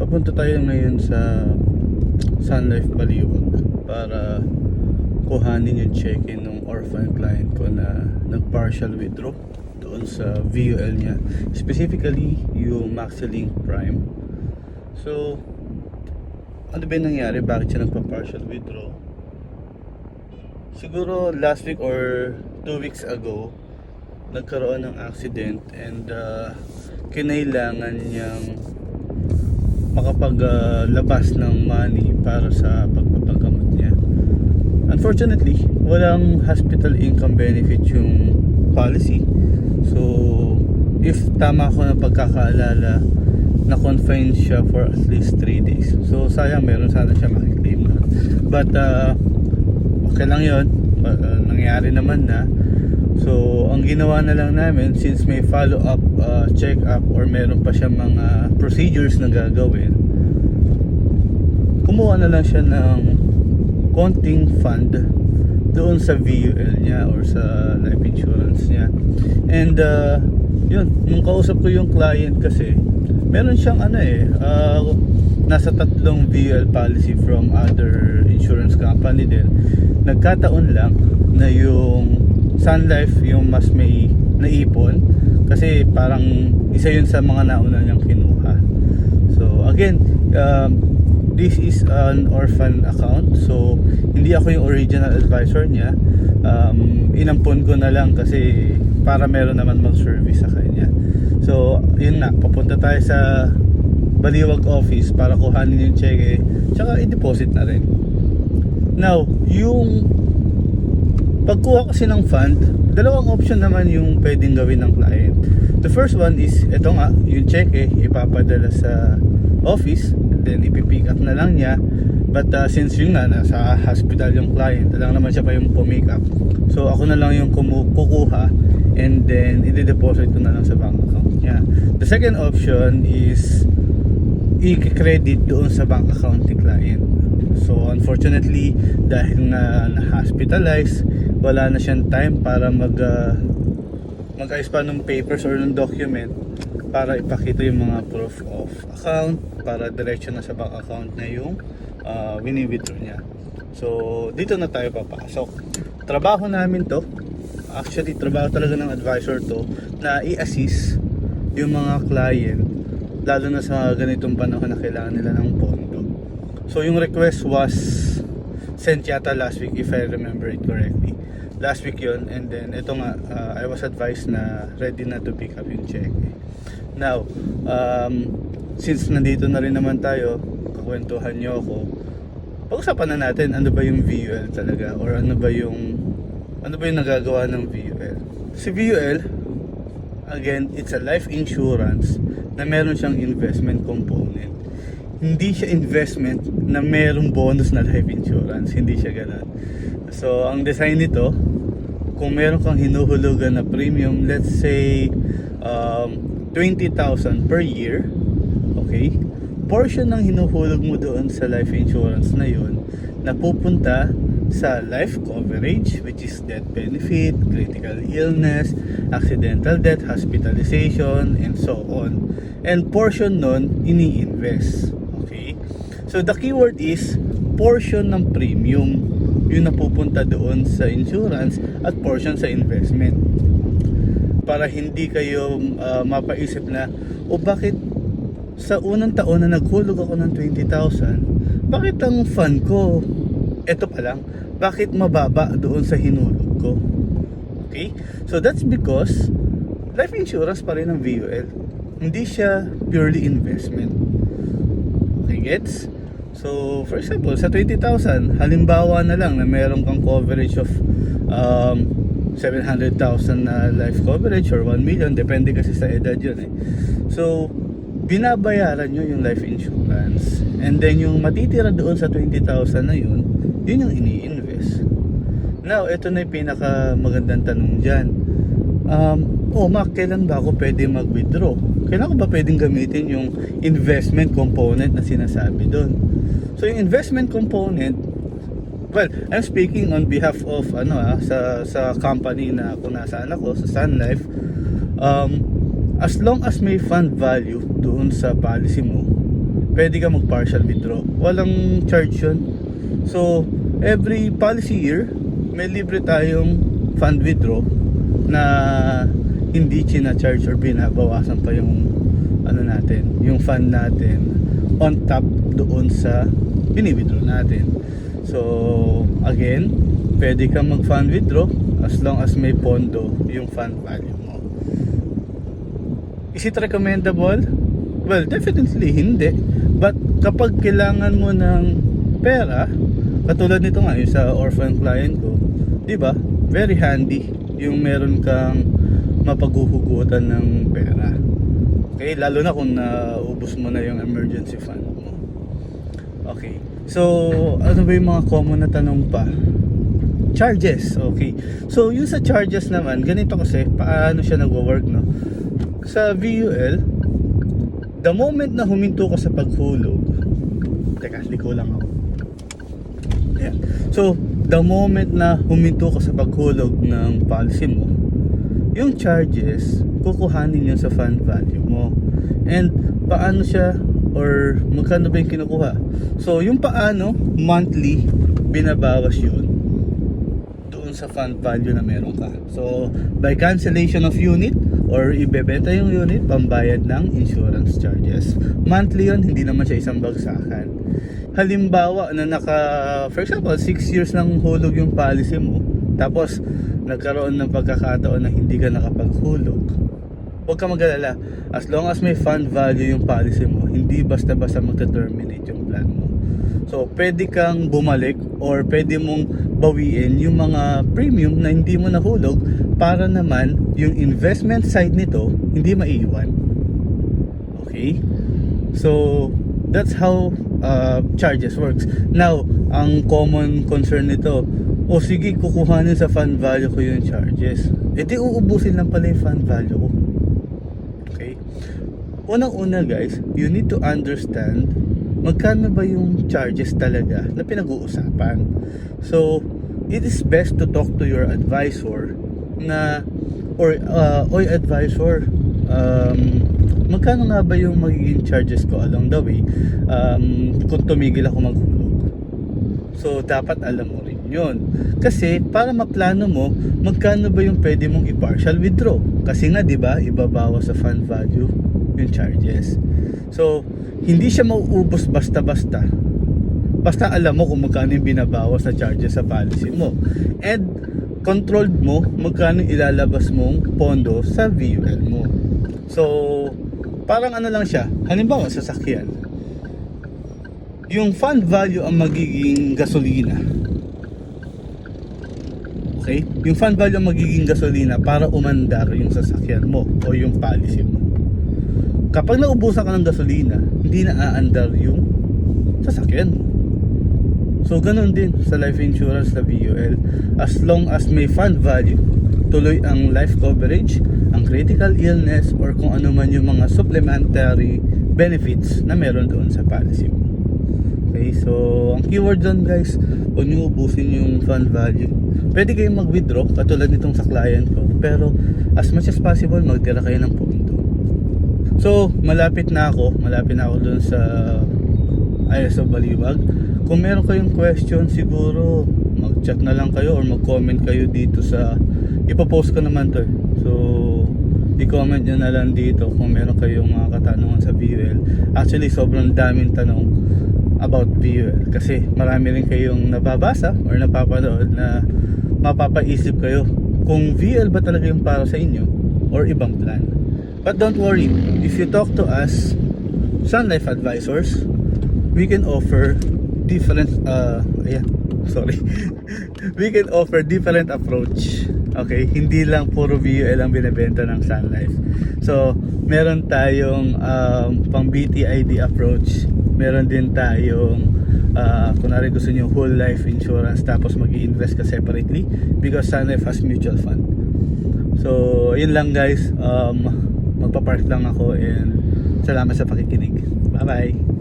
Papunta tayo ngayon sa Sun Life Baliwag para kuhanin yung check-in ng orphan client ko na nag-partial withdraw doon sa VUL niya. Specifically, yung MaxiLink Prime. So, ano ba yung nangyari? Bakit siya nagpa-partial withdraw? Siguro last week or 2 weeks ago, nagkaroon ng accident and kinailangan niyang makapaglabas ng money para sa pagpapagamot niya. Unfortunately, walang hospital income benefit yung policy. So, if tama ko na pagkakaalala, na-confine siya for at least 3 days. So, sayang, meron sana siya makiklaim na. But, okay lang yun. Nangyari naman na. So, ang ginawa na lang namin, since may follow-up check-up or meron pa siya mga procedures na gagawin, kumuha na lang siya ng konting fund doon sa VUL niya or sa life insurance niya. And yun, nung kausap ko yung client kasi, meron siyang nasa 3 VUL policy from other insurance company din. Nagkataon lang na yung Sun Life yung mas may naipon kasi parang isa yun sa mga nauna niyang kinuha. So again, this is an orphan account, so hindi ako yung original advisor niya. Inampon ko na lang kasi para meron naman mag-service sa kanya. So yun na, papunta tayo sa Baliwag office para kuhanin yung cheque tsaka i-deposit na rin. Now, yung pagkuha kasi ng fund, dalawang option naman yung pwedeng gawin ng client. The first one is, ito nga, yung cheque ipapadala sa office, then ipipick up na lang niya. But since yun nga, nasa hospital yung client, lang naman siya pa yung pumick up. So ako na lang yung kukuha and then i-deposit ko na lang sa bank account niya. The second option is i-credit doon sa bank account ni client. So unfortunately, dahil na-hospitalize, wala na siyang time para mag-ayos pa ng papers or ng document para ipakita yung mga proof of account para diretso na sa bank account na yung wini-withdraw niya. So dito na tayo papasok. Trabaho namin to, actually trabaho talaga ng advisor to, na i-assist yung mga client lalo na sa ganitong panahon na kailangan nila ng pondo. So yung request was sent yata last week if I remember it correctly. Last week yun, and then ito nga, I was advised na ready na to pick up yung check. Now, since nandito na rin naman tayo, kakwentuhan nyo ako, pag-usapan na natin ano ba yung VUL talaga or ano ba yung nagagawa ng VUL. Si VUL, again, it's a life insurance na meron siyang investment component. Hindi siya investment na merong bonus na life insurance. Hindi siya ganun. So, ang design nito, kung meron kang hinuhulugan na premium, let's say 20,000 per year, okay? Portion ng hinuhulog mo doon sa life insurance na yun, napupunta sa life coverage, which is death benefit, critical illness, accidental death, hospitalization, and so on. And portion nun, ini-invest. Okay? So, the keyword is portion ng premium yung napupunta doon sa insurance at portion sa investment. Para hindi kayo mapaisip na, bakit sa unang taon na naghulog ako ng 20,000, bakit ang fund ko, eto pa lang, bakit mababa doon sa hinulog ko? Okay? So that's because life insurance pa rin ang VUL. Hindi siya purely investment. Okay, gets? So, for example, sa 20,000, halimbawa na lang na meron kang coverage of 700,000 na life coverage or 1 million, depende kasi sa edad yun eh. So, binabayaran nyo yung life insurance. And then, yung matitira doon sa 20,000 na yun yung ini-invest. Now, ito na yung pinaka magandang tanong dyan. Mark, kailan ba ako pwede mag-withdraw? Kailan ko ba pwedeng gamitin yung investment component na sinasabi doon? So yung investment component, well, I'm speaking on behalf of sa company na kung nasaan ako, sa Sun Life. As long as may fund value doon sa policy mo, pwede ka mag-partial withdraw. Walang charge yun. So, every policy year, may libre tayong fund withdraw na hindi china-charge or binabawasan pa yung ano natin, yung fund natin on top doon sa bini-withdraw natin. So, again, pwede kang mag-fund withdraw as long as may pondo yung fund value mo. Is it recommendable? Well, definitely hindi. But kapag kailangan mo ng pera, katulad nito nga yung sa orphan client ko, di ba? Very handy yung meron kang mapaghuhugutan ng pera. Okay, lalo na kung naubos mo na yung emergency fund mo. Okay. So, ano ba yung mga common na tanong pa? Charges. Okay. So, yung sa charges naman, ganito kasi paano siya nagwo-work, no? Sa VUL, the moment na huminto ka sa paghulog, teka, liko lang ako. Ayan. So, the moment na huminto ka sa paghulog ng policy mo, yung charges, kukuhanin yun sa fund value mo. And, paano siya, or magkano ba yung kinukuha? So, yung paano, monthly, binabawas yun doon sa fund value na meron ka. So, by cancellation of unit, or ibebenta yung unit, pambayad ng insurance charges. Monthly yun, hindi naman siya isang bagsakan. Halimbawa na for example, 6 years nang hulog yung policy mo, tapos nagkaroon ng pagkakataon na hindi ka nakapaghulog, huwag ka mag-alala. As long as may fund value yung policy mo, hindi basta-basta magta-terminate yung plan mo. So, pwede kang bumalik or pwede mong bawiin yung mga premium na hindi mo nahulog para naman yung investment side nito hindi maiiwan. Okay? So, that's how charges works. Now, ang common concern nito, o sige, kukuhanin sa fund value ko yung charges. E di uubusin lang pala yung fund value ko. Okay? Unang-una guys, you need to understand magkano ba yung charges talaga na pinag-uusapan. So, it is best to talk to your advisor na, or oy advisor, magkano nga ba yung magiging charges ko along the way kung tumigil ako maghulog. So, dapat alam mo rin yun. Kasi, para maplano mo, magkano ba yung pwede mong i-partial withdraw. Kasi nga, di ba, ibabawas sa fund value yung charges. So, hindi siya mauubos basta-basta. Basta alam mo kung magkano yung binabawas na charges sa policy mo. And, controlled mo magkano ilalabas mong pondo sa VUL mo. So, parang ano lang siya. Halimbawa, sasakyan. Yung fund value ang magiging gasolina. Okay? Yung fund value ang magiging gasolina para umandar yung sasakyan mo o yung policy mo. Kapag naubusan ka ng gasolina, hindi na aandar yung sasakyan mo. So, ganun din sa life insurance sa VUL. As long as may fund value, tuloy ang life coverage, ang critical illness, or kung ano man yung mga supplementary benefits na meron doon sa policy mo. Okay, so, ang keyword doon guys, huwag nyo ubusin yung fund value. Pwede kayong mag-withdraw, katulad nitong sa client ko, pero as much as possible, magtira kayo ng pondo. So, malapit na ako doon sa ISO Baliwag. Kung meron kayong question, siguro mag-chat na lang kayo or mag-comment kayo dito sa, ipopost ko naman to. So, i-comment nyo na lang dito kung meron kayong mga katanungan sa VUL. Actually, sobrang daming tanong about VUL kasi marami rin kayong nababasa or napapanood na mapapaisip kayo kung VUL ba talaga yung para sa inyo or ibang plan. But don't worry, if you talk to us, Sun Life Advisors, we can offer different we can offer different approach. Okay, hindi lang puro VUL ang binebenta ng Sun Life. So, meron tayong pang BTID approach. Meron din tayong kunwari gusto nyo whole life insurance tapos mag-i-invest ka separately because Sun Life has mutual fund. So, yun lang guys. Magpa-park lang ako and salamat sa pakikinig. Bye bye.